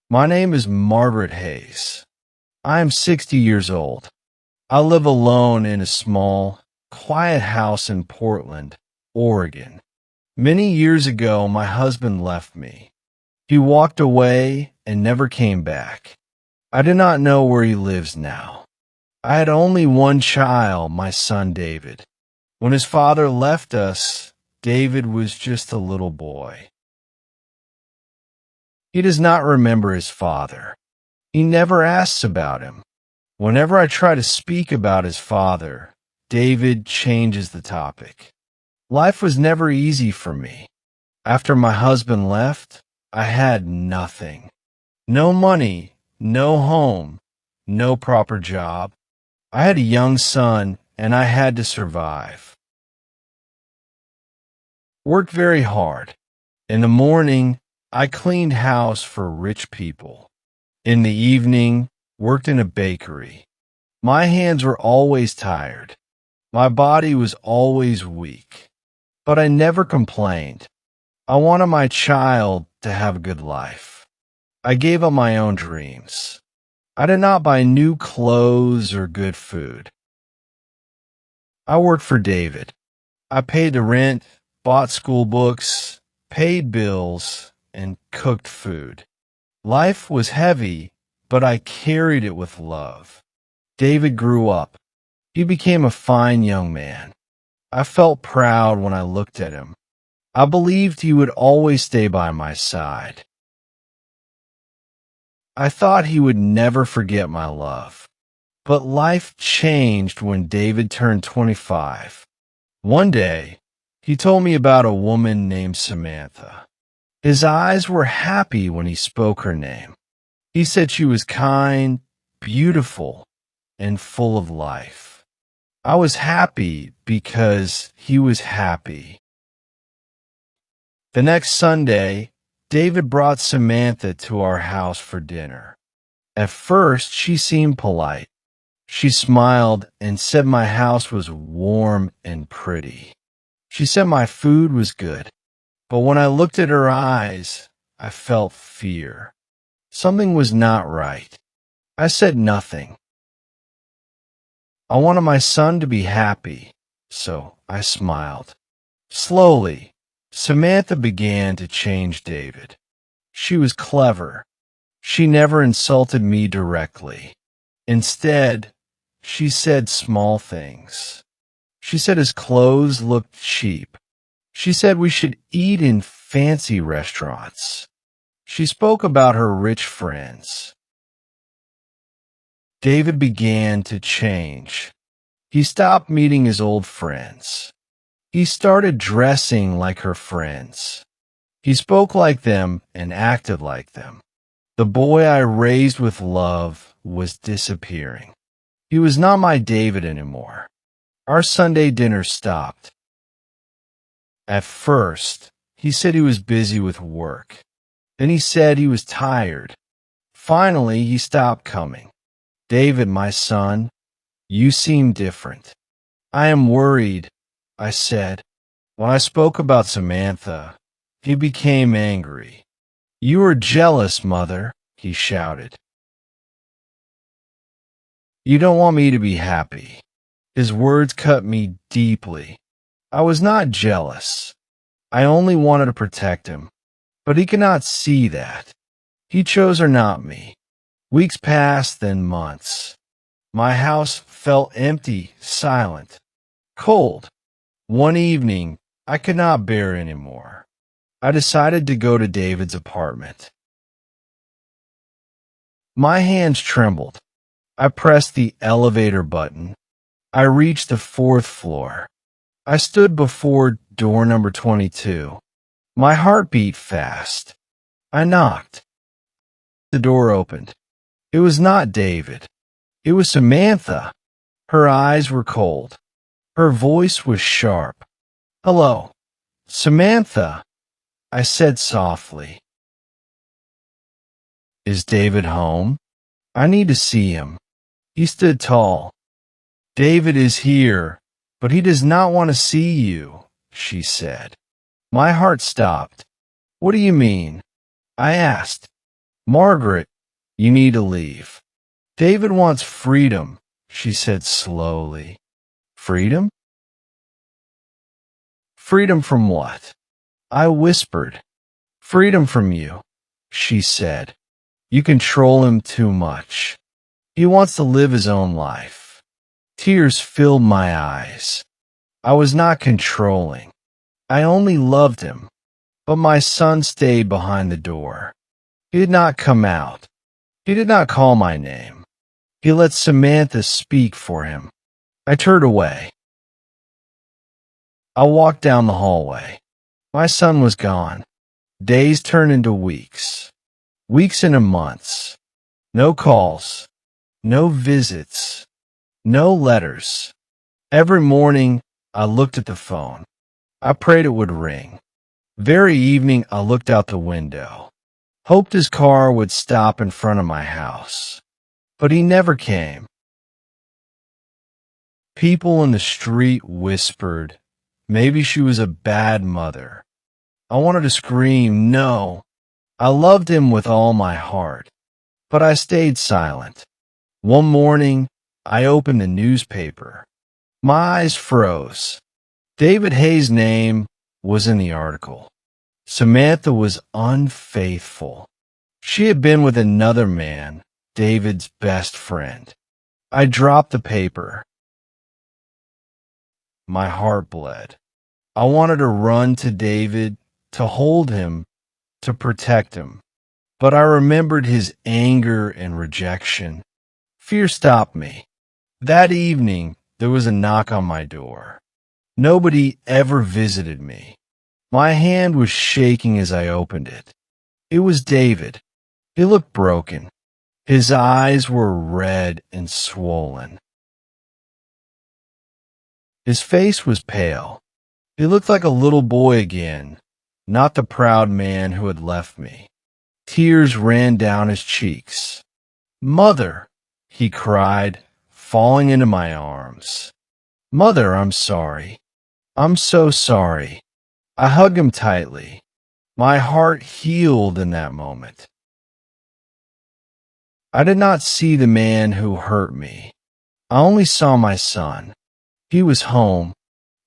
My name is Margaret Hayes. I am 60 years old. I live alone in a small, quiet house in Portland, Oregon. Many years ago, my husband left me. He walked away and never came back. I do not know where he lives now. I had only one child, my son David. When his father left us, David was just a little boy. He does not remember his father. He never asks about him. Whenever I try to speak about his father, David changes the topic. Life was never easy for me. After my husband left, I had nothing. No money, no home, no proper job. I had a young son, and I had to survive. Worked very hard. In the morning, I cleaned house for rich people. In the evening, worked in a bakery. My hands were always tired. My body was always weak. But I never complained. I wanted my child to have a good life. I gave up my own dreams. I did not buy new clothes or good food. I worked for David. I paid the rent, bought school books, paid bills, and cooked food. Life was heavy, but I carried it with love. David grew up. He became a fine young man. I felt proud when I looked at him. I believed he would always stay by my side. I thought he would never forget my love. But life changed when David turned 25. One day, he told me about a woman named Samantha. His eyes were happy when he spoke her name. He said she was kind, beautiful, and full of life. I was happy because he was happy. The next Sunday, David brought Samantha to our house for dinner. At first, she seemed polite. She smiled and said my house was warm and pretty. She said my food was good. But when I looked at her eyes, I felt fear. Something was not right. I said nothing. I wanted my son to be happy, so I smiled. Slowly, Samantha began to change David. She was clever. She never insulted me directly. Instead, she said small things. She said his clothes looked cheap. She said we should eat in fancy restaurants. She spoke about her rich friends. David began to change. He stopped meeting his old friends. He started dressing like her friends. He spoke like them and acted like them. The boy I raised with love was disappearing. He was not my David anymore. Our Sunday dinner stopped. At first, he said he was busy with work. Then he said he was tired. Finally, he stopped coming. David, my son, you seem different. I am worried, I said. When I spoke about Samantha, he became angry. You are jealous, mother, he shouted. You don't want me to be happy. His words cut me deeply. I was not jealous. I only wanted to protect him. But he could not see that. He chose her, not me. Weeks passed, then months. My house felt empty, silent, cold. One evening, I could not bear anymore. I decided to go to David's apartment. My hands trembled. I pressed the elevator button. I reached the fourth floor. I stood before door number 22. My heart beat fast. I knocked. The door opened. It was not David. It was Samantha. Her eyes were cold. Her voice was sharp. Hello, Samantha, I said softly. Is David home? I need to see him. He stood tall. David is here, but he does not want to see you, she said. My heart stopped. What do you mean? I asked. Margaret, you need to leave. David wants freedom, she said slowly. Freedom? Freedom from what? I whispered. Freedom from you, she said. You control him too much. He wants to live his own life. Tears filled my eyes. I was not controlling. I only loved him. But my son stayed behind the door. He did not come out. He did not call my name. He let Samantha speak for him. I turned away. I walked down the hallway. My son was gone. Days turned into weeks. Weeks into months. No calls. No visits. No letters. Every morning, I looked at the phone. I prayed it would ring. Very evening, I looked out the window. Hoped his car would stop in front of my house. But he never came. People in the street whispered, maybe she was a bad mother. I wanted to scream, no. I loved him with all my heart. But I stayed silent. One morning, I opened the newspaper. My eyes froze. David Hayes' name was in the article. Samantha was unfaithful. She had been with another man, David's best friend. I dropped the paper. My heart bled. I wanted to run to David, to hold him, to protect him. But I remembered his anger and rejection. Fear stopped me. That evening, there was a knock on my door. Nobody ever visited me. My hand was shaking as I opened it. It was David. He looked broken. His eyes were red and swollen. His face was pale. He looked like a little boy again, not the proud man who had left me. Tears ran down his cheeks. "Mother," he cried, falling into my arms. "Mother, I'm sorry. I'm so sorry." I hugged him tightly. My heart healed in that moment. I did not see the man who hurt me. I only saw my son. He was home.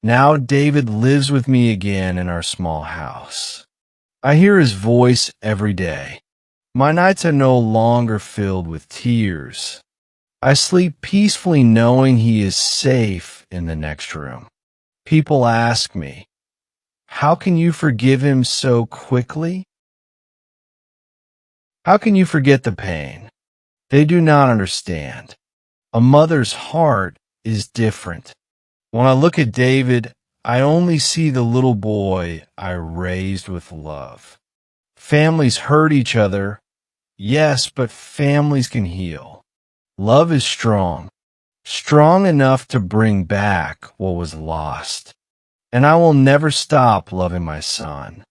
Now David lives with me again in our small house. I hear his voice every day. My nights are no longer filled with tears. I sleep peacefully knowing he is safe in the next room. People ask me, how can you forgive him so quickly? How can you forget the pain? They do not understand. A mother's heart is different. When I look at David, I only see the little boy I raised with love. Families hurt each other, yes, but families can heal. Love is strong, strong enough to bring back what was lost. And I will never stop loving my son.